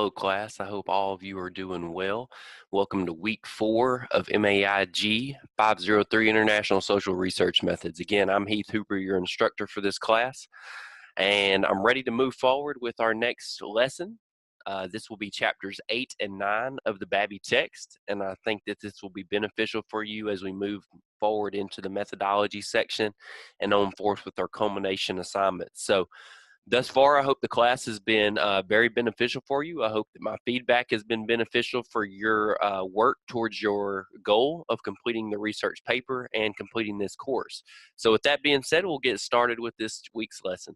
Hello class, I hope all of you are doing well. Welcome to week 4 of MAIG 503 International Social Research Methods. Again, I'm Heath Hooper, your instructor for this class, and I'm ready to move forward with our next lesson. This will be chapters 8 and 9 of the Babby text, and I think that this will be beneficial for you as we move forward into the methodology section and on forth with our culmination assignments. So thus far, I hope the class has been very beneficial for you. I hope that my feedback has been beneficial for your work towards your goal of completing the research paper and completing this course. So with that being said, we'll get started with this week's lesson.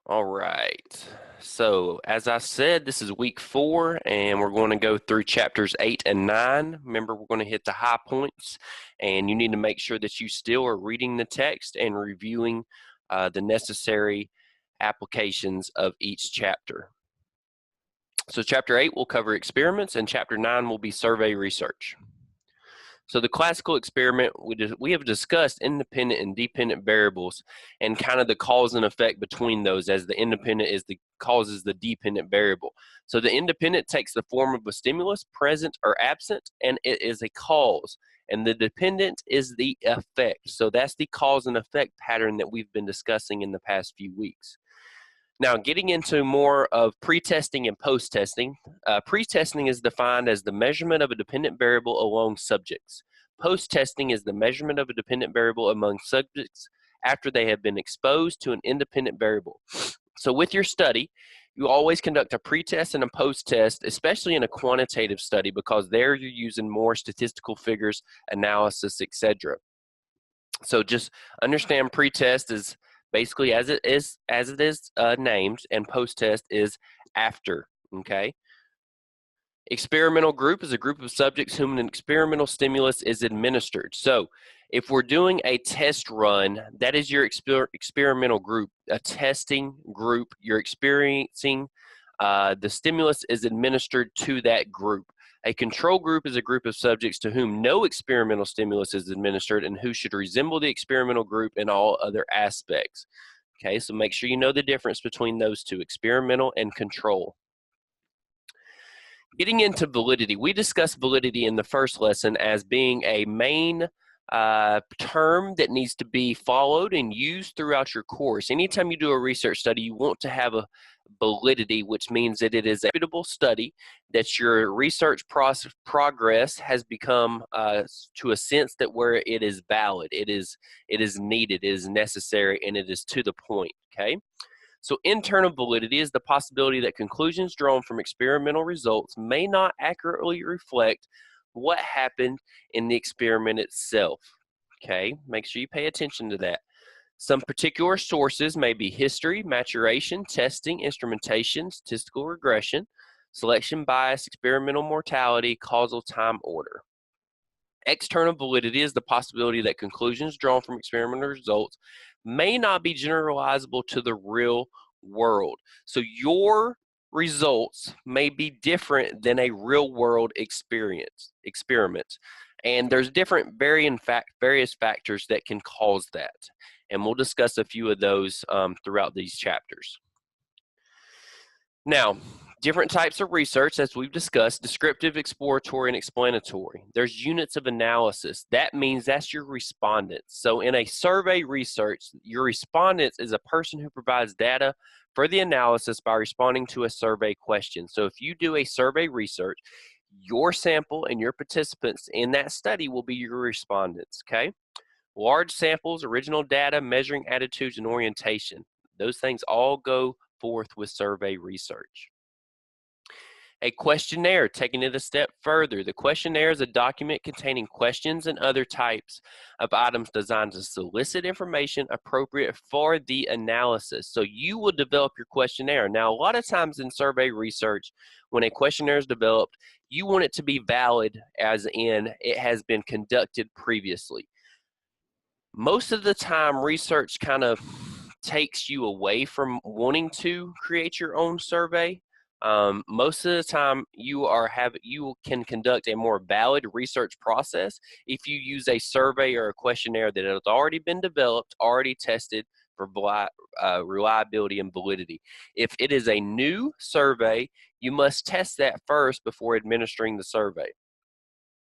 All right, so as I said, this is week 4, and we're going to go through chapters 8 and 9. Remember, we're going to hit the high points, and you need to make sure that you still are reading the text and reviewing the necessary applications of each chapter. So chapter 8 will cover experiments, and chapter 9 will be survey research. So the classical experiment, we have discussed independent and dependent variables and kind of the cause and effect between those, as the independent causes the dependent variable. So the independent takes the form of a stimulus, present or absent, and it is a cause. And the dependent is the effect. So that's the cause and effect pattern that we've been discussing in the past few weeks. Now, getting into more of pre-testing and post-testing, pre-testing is defined as the measurement of a dependent variable among subjects. Post-testing is the measurement of a dependent variable among subjects after they have been exposed to an independent variable. So with your study, you always conduct a pre-test and a post-test, especially in a quantitative study, because there you're using more statistical figures, analysis, etc. So just understand pre-test is basically as it is named, and post-test is after, okay? Experimental group is a group of subjects whom an experimental stimulus is administered. So if we're doing a test run, that is your experimental group, a testing group. You're experiencing the stimulus is administered to that group. A control group is a group of subjects to whom no experimental stimulus is administered and who should resemble the experimental group in all other aspects. Okay, so make sure you know the difference between those two, experimental and control. Getting into validity, we discussed validity in the first lesson as being a main term that needs to be followed and used throughout your course. Anytime you do a research study, you want to have a validity, which means that it is a reputable study, that your research progress has become to a sense that where it is valid, it is needed, it is necessary, and it is to the point, okay? So internal validity is the possibility that conclusions drawn from experimental results may not accurately reflect what happened in the experiment itself, okay? Make sure you pay attention to that. Some particular sources may be history, maturation, testing, instrumentation, statistical regression, selection bias, experimental mortality, causal time order. External validity is the possibility that conclusions drawn from experimental results may not be generalizable to the real world. So your results may be different than a real world experiment. And there's different various factors that can cause that. And we'll discuss a few of those throughout these chapters. Now, different types of research, as we've discussed: descriptive, exploratory, and explanatory. There's units of analysis. That means that's your respondents. So in a survey research, your respondents is a person who provides data for the analysis by responding to a survey question. So if you do a survey research, your sample and your participants in that study will be your respondents, okay? Large samples, original data, measuring attitudes, and orientation. Those things all go forth with survey research. A questionnaire, taking it a step further. The questionnaire is a document containing questions and other types of items designed to solicit information appropriate for the analysis. So you will develop your questionnaire. Now, a lot of times in survey research, when a questionnaire is developed, you want it to be valid, as in it has been conducted previously. Most of the time, research kind of takes you away from wanting to create your own survey. Most of the time, you can conduct a more valid research process if you use a survey or a questionnaire that has already been developed, already tested for reliability and validity. If it is a new survey, you must test that first before administering the survey.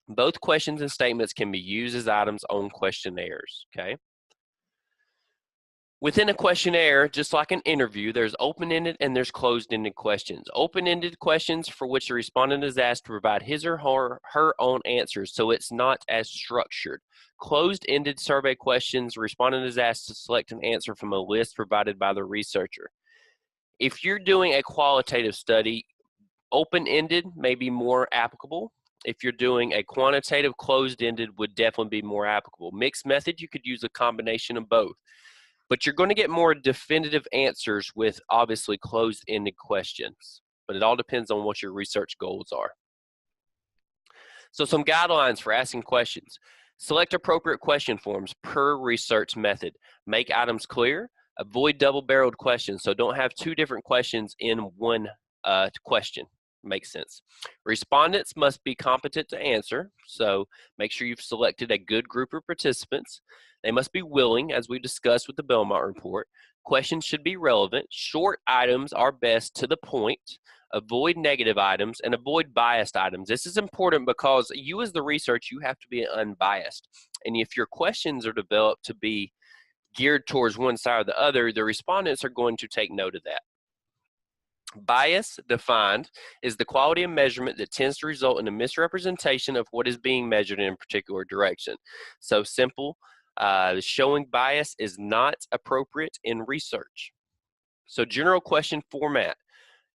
Both questions and statements can be used as items on questionnaires, okay? Within a questionnaire, just like an interview, there's open-ended and there's closed-ended questions. Open-ended questions for which the respondent is asked to provide his or her own answers, so it's not as structured. Closed-ended survey questions, the respondent is asked to select an answer from a list provided by the researcher. If you're doing a qualitative study, open-ended may be more applicable. If you're doing a quantitative, closed-ended would definitely be more applicable. Mixed method, you could use a combination of both. But you're going to get more definitive answers with obviously closed-ended questions. But it all depends on what your research goals are. So some guidelines for asking questions. Select appropriate question forms per research method. Make items clear. Avoid double-barreled questions. So don't have two different questions in one question. Makes sense. Respondents must be competent to answer. So make sure you've selected a good group of participants. They must be willing, as we discussed with the Belmont report. Questions should be relevant. Short items are best, to the point. Avoid negative items and avoid biased items. This is important because you as the researcher, you have to be unbiased. And if your questions are developed to be geared towards one side or the other, the respondents are going to take note of that. Bias, defined, is the quality of measurement that tends to result in a misrepresentation of what is being measured in a particular direction. So simple, showing bias is not appropriate in research. So general question format.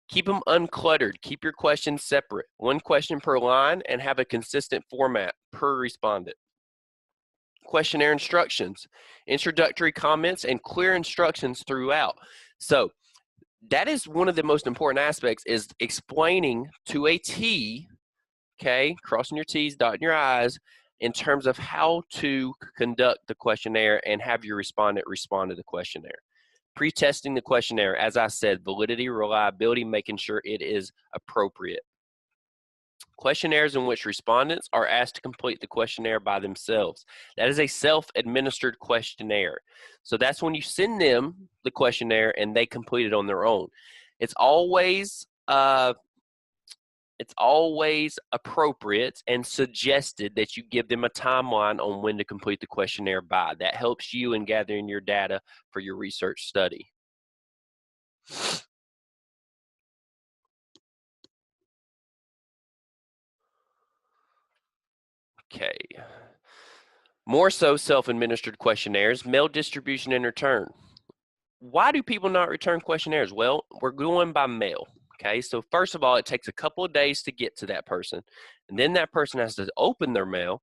Keep them uncluttered. Keep your questions separate. One question per line and have a consistent format per respondent. Questionnaire instructions. Introductory comments and clear instructions throughout. So that is one of the most important aspects, is explaining to a T, okay, crossing your T's, dotting your I's, in terms of how to conduct the questionnaire and have your respondent respond to the questionnaire. Pre-testing the questionnaire, as I said, validity, reliability, making sure it is appropriate. Questionnaires in which respondents are asked to complete the questionnaire by themselves. That is a self-administered questionnaire. So that's when you send them the questionnaire and they complete it on their own. It's always appropriate and suggested that you give them a timeline on when to complete the questionnaire by. That helps you in gathering your data for your research study. Okay. More so self-administered questionnaires, mail distribution and return. Why do people not return questionnaires? Well, we're going by mail. Okay, so first of all, it takes a couple of days to get to that person, and then that person has to open their mail,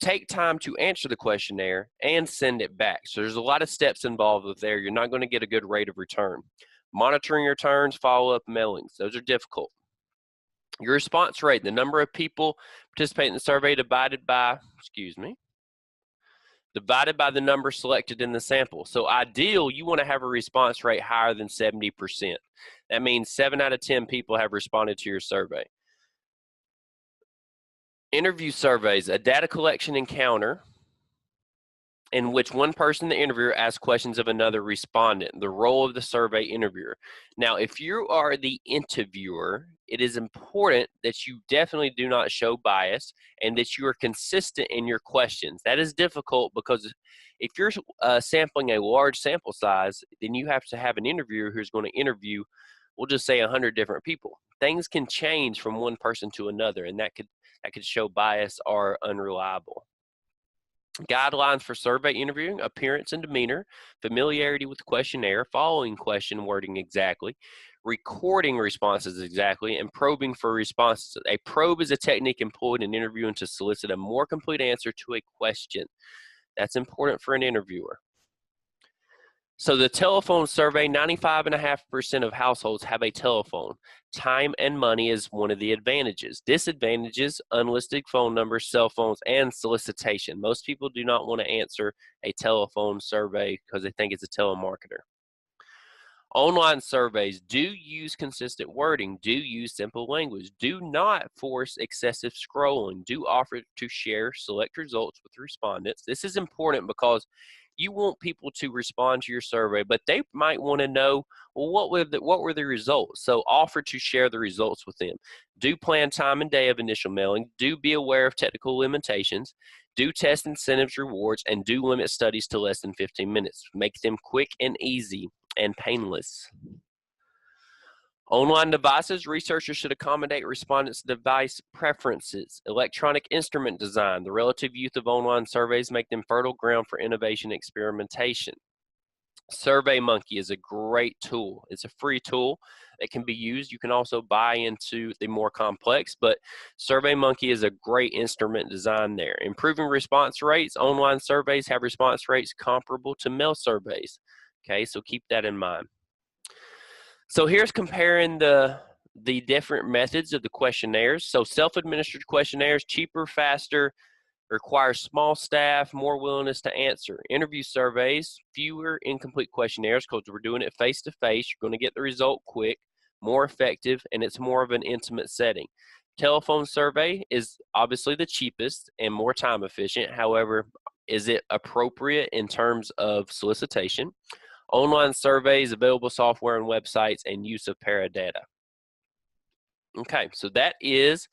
take time to answer the questionnaire, and send it back. So there's a lot of steps involved with there. You're not going to get a good rate of return. Monitoring returns, follow-up mailings, those are difficult. Your response rate, the number of people participating in the survey divided by the number selected in the sample. So ideal, you want to have a response rate higher than 70%. That means 7 out of 10 people have responded to your survey. Interview surveys, a data collection encounter in which one person, the interviewer, asks questions of another respondent, the role of the survey interviewer. Now, if you are the interviewer, it is important that you definitely do not show bias and that you are consistent in your questions. That is difficult because if you're sampling a large sample size, then you have to have an interviewer who's going to interview, we'll just say 100 different people. Things can change from one person to another, and that could show bias or unreliable. Guidelines for survey interviewing: appearance and demeanor, familiarity with the questionnaire, following question wording exactly, recording responses exactly, and probing for responses. A probe is a technique employed in interviewing to solicit a more complete answer to a question. That's important for an interviewer. So the telephone survey, 95.5% of households have a telephone. Time and money is one of the advantages. Disadvantages: unlisted phone numbers, cell phones, and solicitation. Most people do not want to answer a telephone survey because they think it's a telemarketer. Online surveys do use consistent wording, do use simple language, do not force excessive scrolling, do offer to share select results with respondents. This is important because you want people to respond to your survey, but they might want to know, well, what were the results? So offer to share the results with them. Do plan time and day of initial mailing. Do be aware of technical limitations. Do test incentives, rewards, and do limit studies to less than 15 minutes. Make them quick and easy and painless. Online devices, researchers should accommodate respondents' device preferences. Electronic instrument design, the relative youth of online surveys make them fertile ground for innovation and experimentation. SurveyMonkey is a great tool. It's a free tool that can be used. You can also buy into the more complex, but SurveyMonkey is a great instrument design there. Improving response rates, online surveys have response rates comparable to mail surveys. Okay, so keep that in mind. So here's comparing the different methods of the questionnaires. So self-administered questionnaires, cheaper, faster, require small staff, more willingness to answer. Interview surveys, fewer incomplete questionnaires because we're doing it face-to-face. You're going to get the result quick, more effective, and it's more of an intimate setting. Telephone survey is obviously the cheapest and more time efficient. However, is it appropriate in terms of solicitation? Online surveys, available software and websites, and use of paradata. Okay, so that is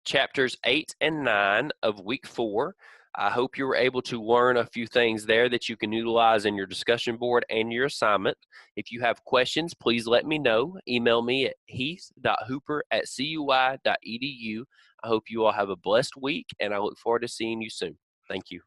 chapters 8 and 9 of week 4. I hope you were able to learn a few things there that you can utilize in your discussion board and your assignment. If you have questions, please let me know. Email me at heath.hooper@cui.edu. I hope you all have a blessed week, and I look forward to seeing you soon. Thank you.